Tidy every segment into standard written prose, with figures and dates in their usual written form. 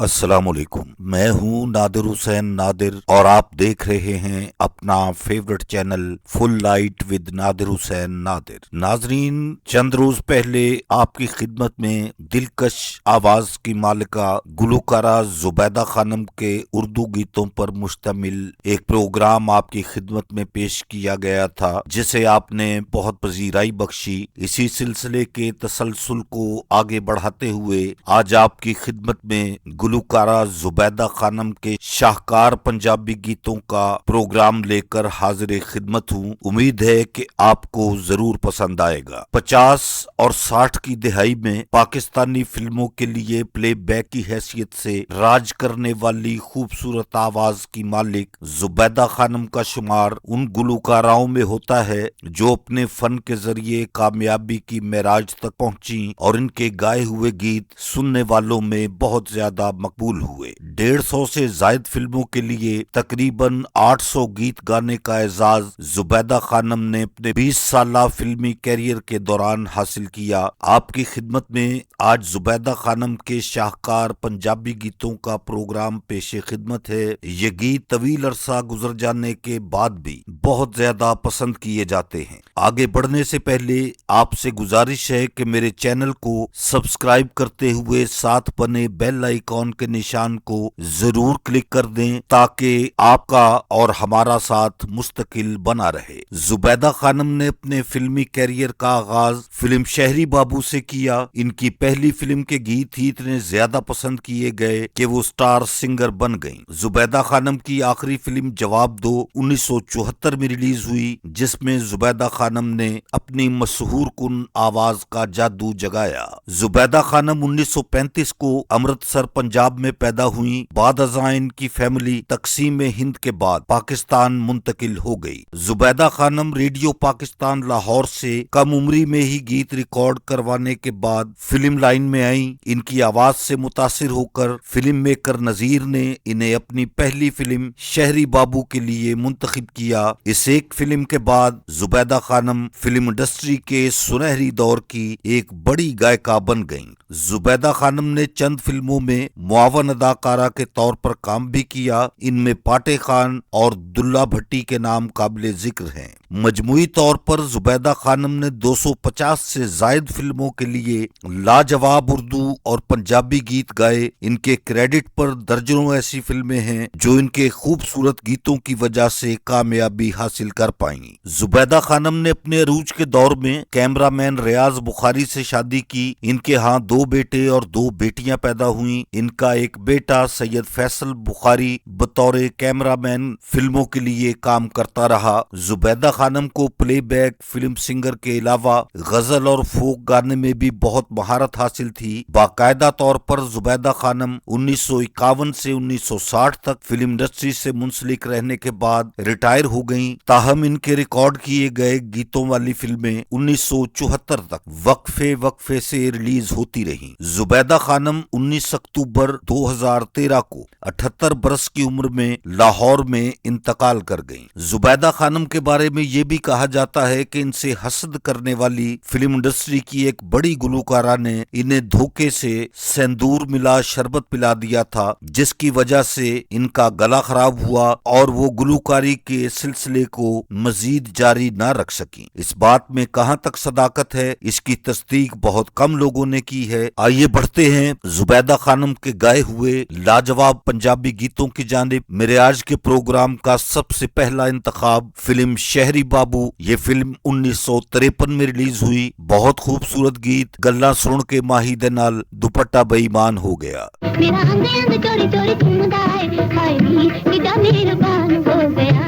अस्सलामुअलैकुम। मैं हूं नादिर हुसैन नादिर और आप देख रहे हैं अपना favourite channel full light with Nadir Hussain Nadir. नाजरीन, चंद रोज पहले आपकी खिदमत में दिलकश आवाज की मालिका गुलकारा जुबैदा खानम के उर्दू गीतों पर मुश्तमिल एक प्रोग्राम आपकी खिदमत में पेश किया गया था, जिसे आपने बहुत पजीराई बख्शी। इसी सिलसिले के तसलसल को आगे बढ़ाते हुए आज आपकी खिदमत में गुलकारा जुबैदा खानम के शाहकार पंजाबी गीतों का प्रोग्राम लेकर हाजिर खिदमत हूँ। उम्मीद है कि आपको जरूर पसंद आएगा। 50 और 60 की दिहाई में पाकिस्तानी फिल्मों के लिए प्लेबैक की हैसियत से राज करने वाली खूबसूरत आवाज की मालिक जुबैदा खानम का शुमार उन गुलकाराओं में होता है जो अपने फन के जरिए कामयाबी की मेराज तक पहुंची और इनके गाए हुए गीत सुनने वालों में बहुत ज्यादा मकबूल हुए। 150 से जायद फिल्मों के लिए तकरीबन 800 गीत गाने का एजाज जुबैदा खानम ने अपने 20 साला फिल्मी कैरियर के दौरान हासिल किया। आपकी खिदमत में आज जुबैदा खानम के शाहकार पंजाबी गीतों का प्रोग्राम पेशे खिदमत है। ये गीत तवील अरसा गुजर जाने के बाद भी बहुत ज्यादा पसंद किए जाते हैं। आगे बढ़ने से पहले आपसे गुजारिश है कि मेरे चैनल को सब्सक्राइब करते हुए साथ बने बेल आइकॉन के निशान को जरूर क्लिक कर दें ताकि आपका और हमारा साथ मुस्तकिल बना रहे। जुबैदा खानम ने अपने फिल्मी कैरियर का आगाज फिल्म शहरी बाबू से किया। इनकी पहली फिल्म के गीत ही इतने ज्यादा पसंद किए गए कि वो स्टार सिंगर बन गईं। जुबैदा खानम की आखिरी फिल्म जवाब दो 1974 में रिलीज हुई, जिसमें जुबैदा खानम ने अपनी मशहूर कुन आवाज का जादू जगाया। जुबैदा खानम 1935 को अमृतसर पंजाब में पैदा हुई। बाद अज़ां इनकी फैमिली तकसीम हिंद के बाद पाकिस्तान मुंतकिल हो गई। जुबैदा खानम रेडियो पाकिस्तान लाहौर से कम उम्री में ही गीत रिकॉर्ड करवाने के बाद फिल्म लाइन में आई। इनकी आवाज से मुतासिर होकर फिल्म मेकर नजीर ने इन्हें अपनी पहली फिल्म शहरी बाबू के लिए मुंतखब किया। इस एक फिल्म के बाद जुबैदा खानम फिल्म इंडस्ट्री के सुनहरी दौर की एक बड़ी गायिका बन गईं। जुबैदा खानम ने चंद फिल्मों में मुआवन अदाकारा के तौर पर काम भी किया। इनमें पाटे खान और दुल्ला भट्टी के नाम काबिले जिक्र हैं। मजमुई तौर पर जुबैदा खानम ने 250 से जायद फिल्मों के लिए लाजवाब उर्दू और पंजाबी गीत गाए। इनके क्रेडिट पर दर्जनों ऐसी फिल्में हैं जो इनके खूबसूरत गीतों की वजह से कामयाबी हासिल कर पाई। जुबैदा खानम ने अपने अरूज के दौर में कैमरामैन रियाज बुखारी से शादी की। इनके यहाँ 2 बेटे और 2 बेटियां पैदा हुईं। इनका एक बेटा सैयद फैसल बुखारी बतौर कैमरामैन फिल्मों के लिए काम करता रहा। जुबैदा खानम को प्लेबैक फिल्म सिंगर के अलावा गजल और फोक गाने में भी बहुत महारत हासिल थी। बाकायदा तौर पर जुबैदा खानम 1951 से 1960 तक फिल्म इंडस्ट्री से मुंसलिक रहने के बाद रिटायर हो गईं। ताहम इनके रिकॉर्ड किए गए गीतों वाली फिल्में 1974 तक वक्फे वक्फे से रिलीज होती रहीं। जुबैदा खानम 19 अक्टूबर 2013 को 78 बरस की उम्र में लाहौर में इंतकाल कर गईं। जुबैदा खानम के बारे में ये भी कहा जाता है कि इनसे हसद करने वाली फिल्म इंडस्ट्री की एक बड़ी गुलकारा ने इन्हें धोखे से सिंदूर मिला शरबत पिला दिया था, जिसकी वजह से इनका गला खराब हुआ और वो गुलकारी के सिलसिले को मजीद जारी न रख सकी। इस बात में कहां तक सदाकत है, इसकी तस्दीक बहुत कम लोगों ने की है। आइए बढ़ते हैं जुबैदा खानम के गाए हुए लाजवाब पंजाबी गीतों की जानिब। मेरे आज के प्रोग्राम का सबसे पहला इंतखाब फिल्म शहरी बाबू। ये फिल्म 1953 में रिलीज हुई। बहुत खूबसूरत गीत गल्ला सुन के माही दे नाल दुपट्टा बेईमान हो गया। मेरा अंग अंग चोरी चोरी घूमदा है, हाय नी किड्डा मेहरबान हो गया,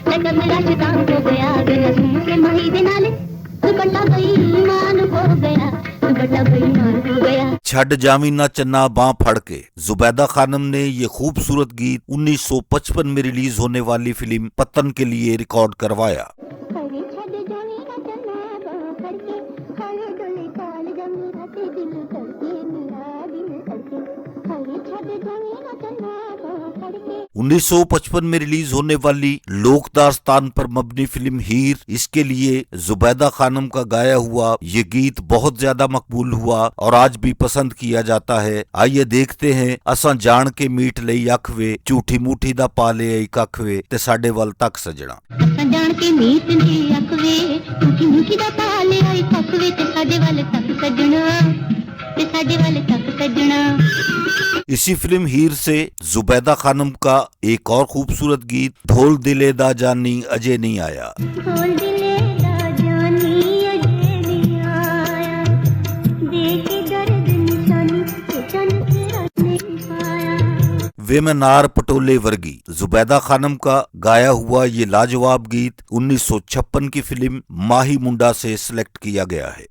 लगन मेरा शैतान हो गया, गल्ला सुन के माही दे नाल दुपट्टा बेईमान हो गया, दुपट्टा बेईमान हो गया। छड़ जामी ना चन्ना बां फड़ के। जुबैदा खानम ने ये खूबसूरत गीत 1955 में रिलीज होने वाली फिल्म पतन के लिए रिकॉर्ड करवाया। 1955 में रिलीज होने वाली लोक दास्तान पर मबनी फिल्म हीर, इसके लिए जुबैदा खानम का गाया हुआ ये गीत बहुत ज्यादा मकबूल हुआ और आज भी पसंद किया जाता है। आइए देखते हैं असां जान के मीट लई अख वे, झूठी मूठी दा पा ले आई कख वे ते साडे वल तक सजना। असां जान के मीट लई अख वे, झूठी मूठी दा पा ले आई कख वे ते साडे वल तक सजना, ते साडे वल तक सजना। इसी फिल्म हीर से जुबैदा खानम का एक और खूबसूरत गीत ढोल दिले दा जानी अजय नहीं आया। ढोल दिले दा जानी अजय नहीं आया, देखे दर्द निशानी चन तेरा नहीं पाया। वे मैं नार पटोले वर्गी, जुबैदा खानम का गाया हुआ ये लाजवाब गीत 1956 की फिल्म माही मुंडा से सिलेक्ट किया गया है।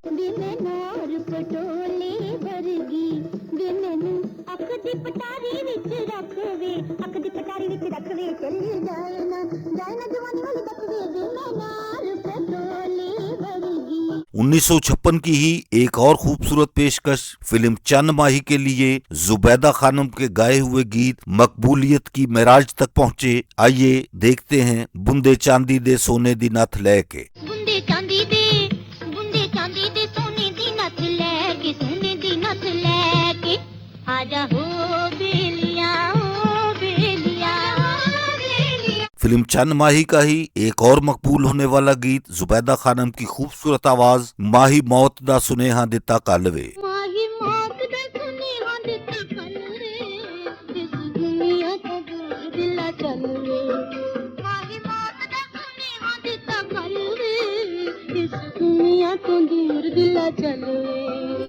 उन्नीस सौ 1956 की ही एक और खूबसूरत पेशकश फिल्म चंद माही के लिए जुबैदा खानम के गाए हुए गीत मकबूलियत की मेराज तक पहुँचे। आइए देखते हैं बुंदे चांदी दे सोने दी नथ लेके। बुंदे चांदी दे सोने दी नथ लेके, सोने दी नथ लेके आजा हो बेलिया, हो बेलिया, हो बेलिया। फिल्म चंद माही का ही एक और मकबूल होने वाला गीत जुबैदा खानम की खूबसूरत आवाज माही मौत दा सुनेहा दिता कलवे। माही मौत दा सुनेहा दिता कलवे, इस दुनिया तो दूर दिला चलवे। माही मौत दा सुनेहा दिता कलवे, इस दुनिया तो दूर दिला चलवे।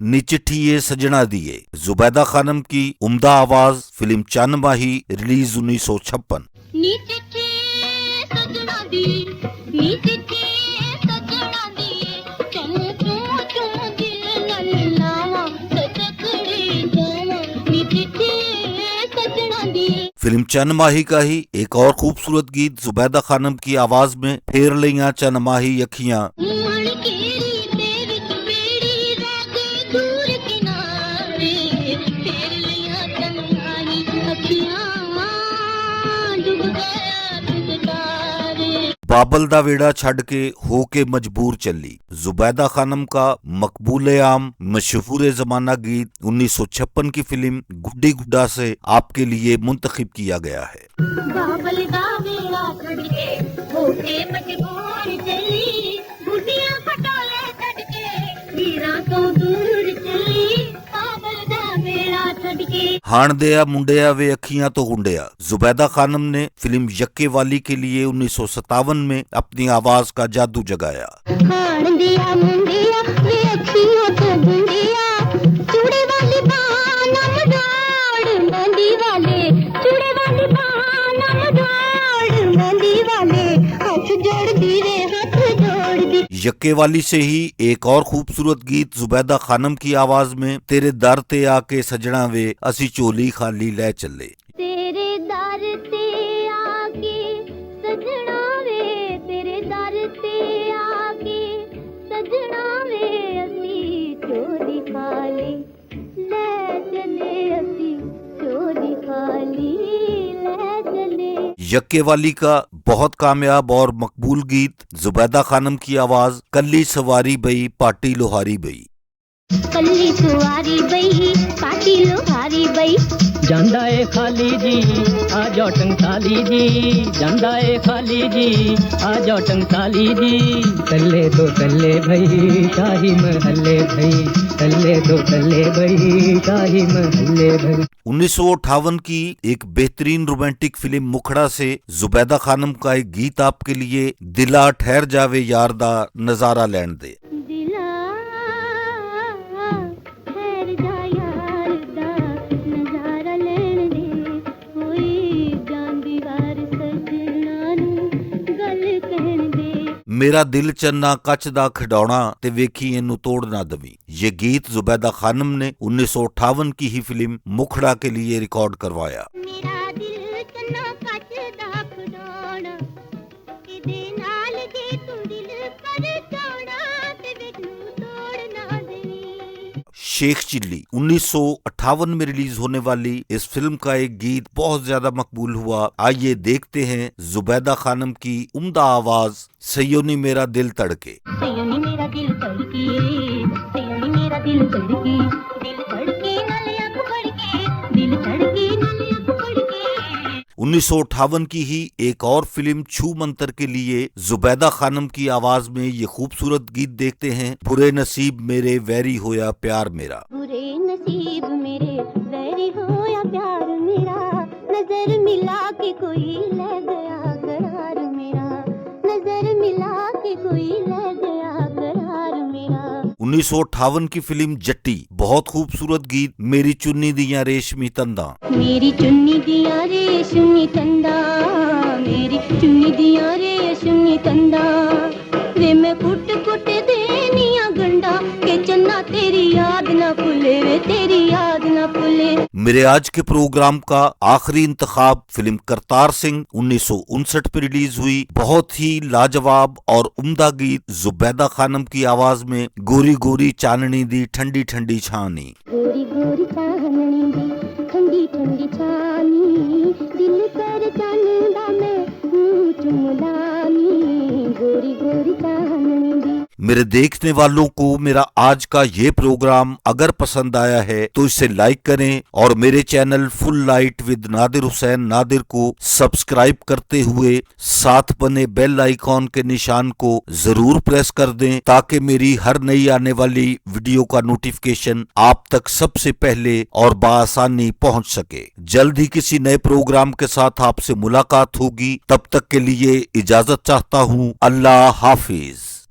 नी चिट्ठिए सजना दिए, जुबैदा खानम की उम्दा आवाज, फिल्म चंद माही, रिलीज 1956। नी चिट्ठी सजना दी, नी चिट्ठी सजना दी, चल तू दिल नल लावा, सजकड़ी जावा, नी चिट्ठी सजना दी। फिल्म चंद माही का ही एक और खूबसूरत गीत जुबैदा खानम की आवाज में फेर लिया चंद माही अखियां। बाबल दा वेड़ा छड़ के हो के मजबूर चली, जुबैदा खानम का मकबूले आम मशहूर जमाना गीत 1956 की फिल्म गुड्डी गुड्डा से आपके लिए मुंतखब किया गया है। बाबल दा वेड़ा छड़ के हो के मजबूर चली, गुड्डियां पटोले छड़ के हीरा तो दूर चली, बाबल दा वेड़ा छड़ के। हाण दिया मुंडिया वे अखियां तो गुंडिया, जुबैदा खानम ने फिल्म यक्के वाली के लिए 1957 में अपनी आवाज का जादू जगाया। हाण दिया मुंडिया वे अखियां तो गुंडिया, चूड़े वाली बानम जोड़ मेहंदी वाले, चूड़े वाली बानम जोड़ मेहंदी वाले, हाथ जोड़ दी रे हाथ जोड़ दी। यक्के वाली से ही एक और खूबसूरत गीत जुबैदा खानम की आवाज में तेरे दर ते आके सजना वे असी चोली खाली ले चले। तेरे दर ते आके सजना वे, तेरे दर ते आके सजना वे असी चोली खाली ले चले, असी चोली खाली ले चले। यक्के वाली का बहुत कामयाब और मकबूल गीत जुबैदा खानम की आवाज कल्ली सवारी बई पाटी लोहारी बई। कल्ली सवारी बई पाटी लोहारी बई, ਜਾਂਦਾ ਏ ਖਾਲੀ जी आ जाओ टंगताली जी, ਜਾਂਦਾ ਏ खाली जी आ जाओ टंगताली जी, तल्ले तो तल्ले भई शाही महल्ले भई, तल्ले तो तल्ले भई शाही महल्ले भई। 1958 की एक बेहतरीन रोमांटिक फिल्म मुखड़ा से जुबैदा खानम का एक गीत आपके लिए दिला ठहर जावे यार दा नजारा लैन दे। दिला ठहर जा यार दा नजारा लेने दे, कोई जान दीवार सजना नू गल कहन दे। मेरा दिल चन्ना कच दा खिडौना ते वेखी इनू तोड़ ना दवी, ये गीत जुबैदा खानम ने 1958 की ही फिल्म मुखड़ा के लिए रिकॉर्ड करवाया। मेरा दिल चन्ना कच दा खिडौना, इदे नाल जे तू दिल पर चौड़ा ते वेखू तोड़ ना देवी। शेख चिल्ली। 1958 में रिलीज होने वाली इस फिल्म का एक गीत बहुत ज्यादा मकबूल हुआ। आइए देखते हैं जुबैदा खानम की उम्दा आवाज सयोनी मेरा दिल तड़के। सयोनी मेरा दिल तड़के, सयोनी मेरा दिल तड़के, दिल तड़के नाले अख फड़के, दिल तड़के नाले अख फड़के। 1958 की ही एक और फिल्म छू मंतर के लिए जुबैदा खानम की आवाज में ये खूबसूरत गीत देखते हैं। बुरे नसीब मेरे वैरी होया प्यार मेरा। बुरे नसीब मेरे वैरी होया प्यार मेरा, नजर मिला के कोई ले गया करार मेरा, नजर मिला के कोई ले गया करार मेरा। 1958 की फिल्म जट्टी, बहुत खूबसूरत गीत मेरी चुन्नी दियां रेशमी तंदा। मेरी चुन्नी दियां रेशमी तंदा, मेरी चुन्नी दियां रेशमी तंदा, वे मैं कुट कुट देनिया गंडा के चन्ना तेरी याद ना भूले, वे तेरी याद ना भूले। मेरे आज के प्रोग्राम का आखिरी इंतखाब फिल्म करतार सिंह 1959 पे रिलीज हुई। बहुत ही लाजवाब और उम्दा गीत जुबैदा खानम की आवाज में गोरी गोरी चांदनी दी ठंडी ठंडी छानी। गोरी गोरी चांदनी दी ठंडी ठंडी छानी, दिल कर चंदा में चुमलानी, गोरी गोरी चांदनी दी। मेरे देखने वालों को मेरा आज का ये प्रोग्राम अगर पसंद आया है तो इसे लाइक करें और मेरे channel full light with Nadir Hussain Nadir को सब्सक्राइब करते हुए साथ बने बेल आइकॉन के निशान को जरूर प्रेस कर दें ताकि मेरी हर नई आने वाली वीडियो का नोटिफिकेशन आप तक सबसे पहले और बआसानी पहुंच सके। जल्द ही किसी नए प्रोग्राम के साथ आपसे मुलाकात होगी। तब तक के लिए इजाजत चाहता हूँ। अल्लाह हाफिज।